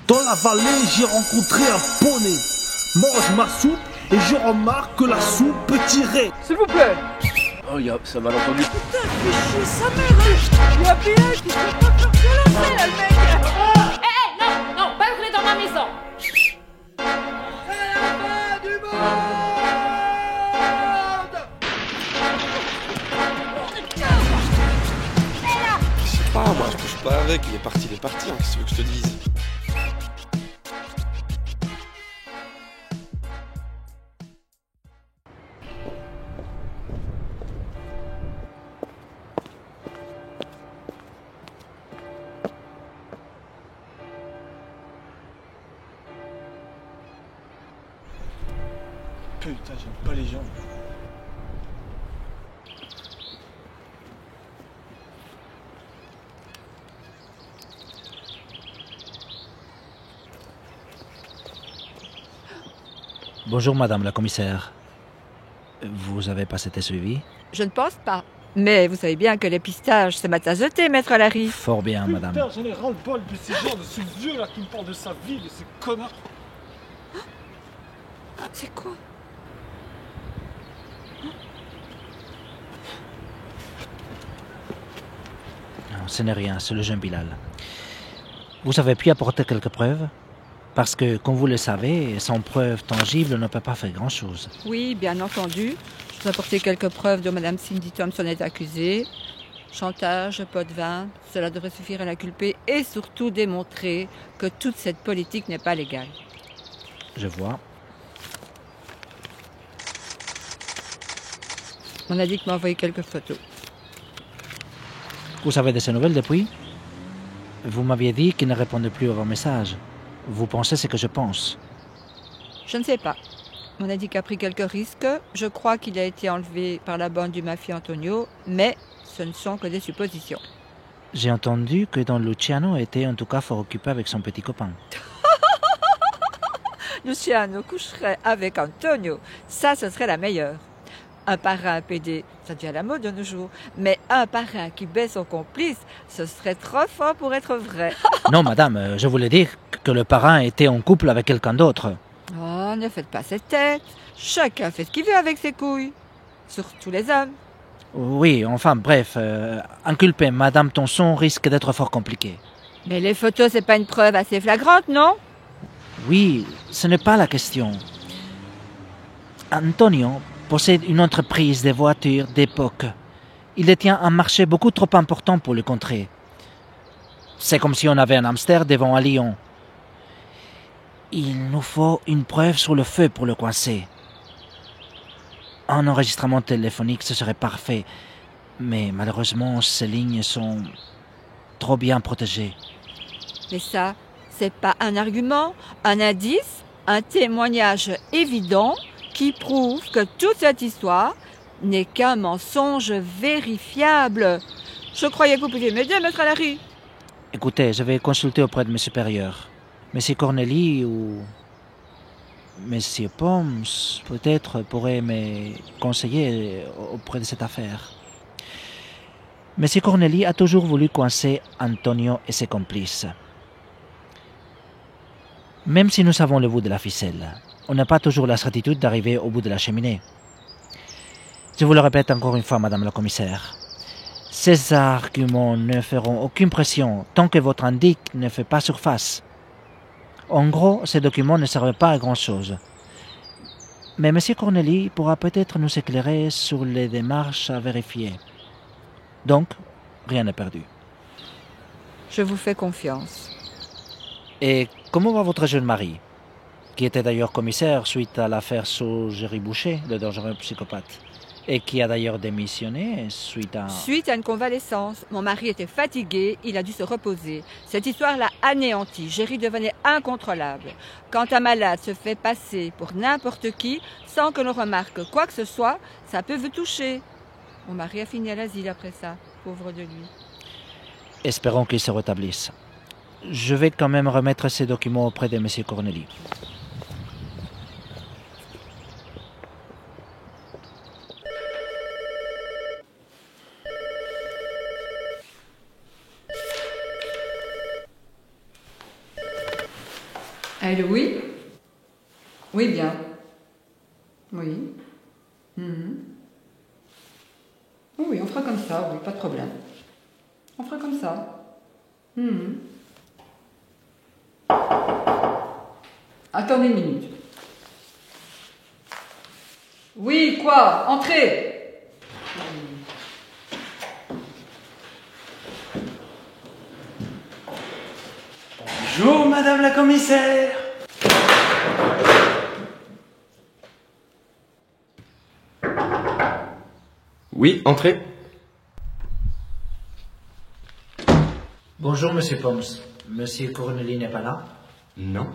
Dans la vallée, j'ai rencontré un poney. Mange ma soupe et je remarque que la soupe peut tirer. S'il vous plaît. Oh, ça va l'entendu. Putain, fais chier sa mère, hein. Il y a bien qui se peut pas faire violencer, là, le mec. Non, pas hurler dans ma maison. C'est la fin du monde. Je sais pas, moi je couche pas avec, il est parti, hein, qu'est-ce que tu veux que je te dise? Putain, j'aime pas les gens. Bonjour madame la commissaire. Vous avez pas été suivi? Je ne pense pas. Mais vous savez bien que les pistaches se mettent à jeter, maître Larry. Fort bien madame. Putain, j'en ai ras-le-bol de ces gens, de ce vieux là qui me parle de sa vie, de ces connards. C'est quoi? Non, ce n'est rien, c'est le jeune Bilal. Vous avez pu apporter quelques preuves? Parce que, comme vous le savez, sans preuve tangible, on ne peut pas faire grand-chose. Oui, bien entendu. Je vous ai apporté quelques preuves dont Mme Cindy Thompson est accusée. Chantage, pot de vin, cela devrait suffire à l'inculper et surtout démontrer que toute cette politique n'est pas légale. Je vois. On a dit qu'il m'a envoyé quelques photos. Vous avez de ces nouvelles depuis? Vous m'aviez dit qu'il ne répondait plus à vos messages. Vous pensez ce que je pense? Je ne sais pas. On a dit qu'il a pris quelques risques. Je crois qu'il a été enlevé par la bande du mafia Antonio, mais ce ne sont que des suppositions. J'ai entendu que Don Luciano était en tout cas fort occupé avec son petit copain. Luciano coucherait avec Antonio. Ça, ce serait la meilleure. Un parrain PD, ça devient la mode de nos jours. Mais un parrain qui baisse son complice, ce serait trop fort pour être vrai. Non, madame, je voulais dire que le parrain était en couple avec quelqu'un d'autre. Oh, ne faites pas cette tête. Chacun fait ce qu'il veut avec ses couilles. Surtout les hommes. Oui, enfin, bref, inculper Madame Tonson risque d'être fort compliqué. Mais les photos, c'est pas une preuve assez flagrante, non? Oui, ce n'est pas la question. Antonio possède une entreprise de voitures d'époque. Il détient un marché beaucoup trop important pour le contrer. C'est comme si on avait un hamster devant un lion. Il nous faut une preuve sur le feu pour le coincer. Un enregistrement téléphonique, ce serait parfait. Mais malheureusement, ces lignes sont trop bien protégées. Mais ça, c'est pas un argument, un indice, un témoignage évident qui prouve que toute cette histoire n'est qu'un mensonge vérifiable. Je croyais que vous pouviez m'aider, maître Larry. Écoutez, je vais consulter auprès de mes supérieurs. Monsieur Corneli ou Monsieur Poms, peut-être, pourraient me conseiller auprès de cette affaire. Monsieur Corneli a toujours voulu coincer Antonio et ses complices. Même si nous avons le bout de la ficelle, on n'a pas toujours la certitude d'arriver au bout de la cheminée. Je vous le répète encore une fois, madame la commissaire. Ces arguments ne feront aucune pression tant que votre indice ne fait pas surface. En gros, ces documents ne servent pas à grand-chose. Mais M. Corneli pourra peut-être nous éclairer sur les démarches à vérifier. Donc, rien n'est perdu. Je vous fais confiance. Et comment va votre jeune mari, qui était d'ailleurs commissaire suite à l'affaire Saugerie Boucher, le dangereux psychopathe, et qui a d'ailleurs démissionné suite à... Suite à une convalescence, mon mari était fatigué, il a dû se reposer. Cette histoire l'a anéanti, Géry devenait incontrôlable. Quand un malade se fait passer pour n'importe qui, sans que l'on remarque quoi que ce soit, ça peut vous toucher. Mon mari a fini à l'asile après ça, pauvre de lui. Espérons qu'il se rétablisse. Je vais quand même remettre ces documents auprès de M. Corneli. Elle, oui. Oui, bien. Oui. Mhm. Oui, on fera comme ça, oui, pas de problème. On fera comme ça. Mhm. Attendez une minute. Oui, quoi? Entrez! Bonjour, madame la commissaire. Oui, entrez. Bonjour, monsieur Poms. Monsieur Corneli n'est pas là? Non.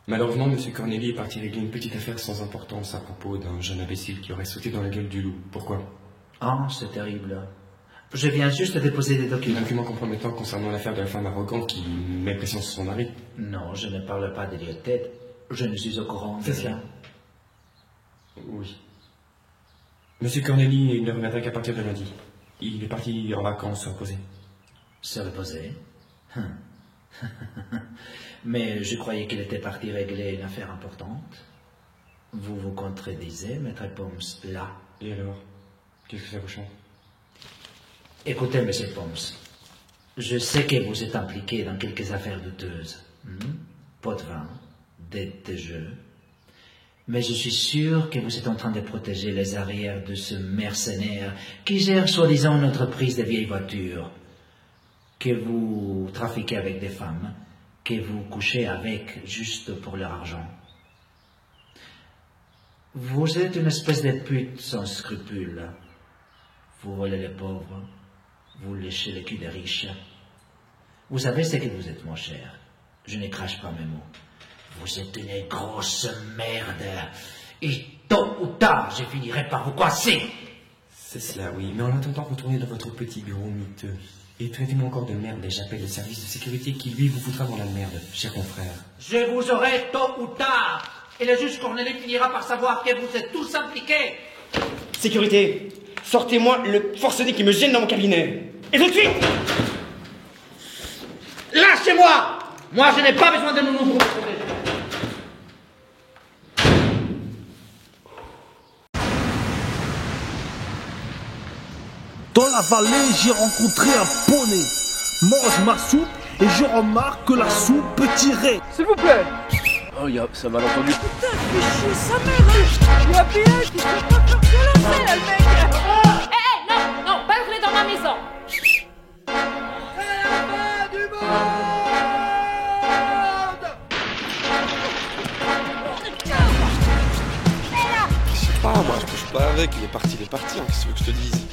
Malheureusement, monsieur Corneli est parti régler une petite affaire sans importance à propos d'un jeune imbécile qui aurait sauté dans la gueule du loup. Pourquoi? Ah, c'est terrible. Je viens juste de déposer des Des documents. documents compromettants concernant l'affaire de la femme arrogante qui met pression sur son mari. Non, je ne parle pas d'Eliot Ted. Je ne suis au courant de C'est rien. Oui. Monsieur Corneli ne reviendra qu'à partir de lundi. Il est parti en vacances se reposer. Se reposer. Mais je croyais qu'il était parti régler une affaire importante. Vous vous contredisez, maître Poms, là. Et alors? Qu'est-ce que ça vous change? Écoutez, monsieur Poms, je sais que vous êtes impliqué dans quelques affaires douteuses. Pot de vin, dette de jeu. Mais je suis sûr que vous êtes en train de protéger les arrières de ce mercenaire qui gère soi-disant une entreprise de vieilles voitures. Que vous trafiquez avec des femmes, que vous couchez avec juste pour leur argent. Vous êtes une espèce de pute sans scrupules. Vous volez les pauvres, vous léchez le cul des riches. Vous savez ce que vous êtes, mon cher. Je ne crache pas mes mots. Vous êtes une grosse merde. Et tôt ou tard, je finirai par vous coincer. C'est cela, oui. Mais en attendant, retournez dans votre petit bureau miteux. Et traitez-moi encore de merde et j'appelle le service de sécurité qui, lui, vous foutra dans la merde, cher confrère. Je vous aurai tôt ou tard. Et le juge Corneli finira par savoir que vous êtes tous impliqués. Sécurité, sortez-moi le forcené qui me gêne dans mon cabinet. Et tout de suite! Lâchez-moi! Moi, je n'ai pas besoin de nounou pour me protéger. Dans la vallée, j'ai rencontré un poney. Mange ma soupe et je remarque que la soupe peut tirer. S'il vous plaît. Oh, c'est malentendu. Putain, fais chier sa mère. Il y a bien qui sait pas faire violence, là, le mec. Non, non, pas entrer dans ma maison. C'est la fin du monde. Je sais pas, moi je couche pas avec, il est parti, hein, qu'est-ce que tu veux que je te dise?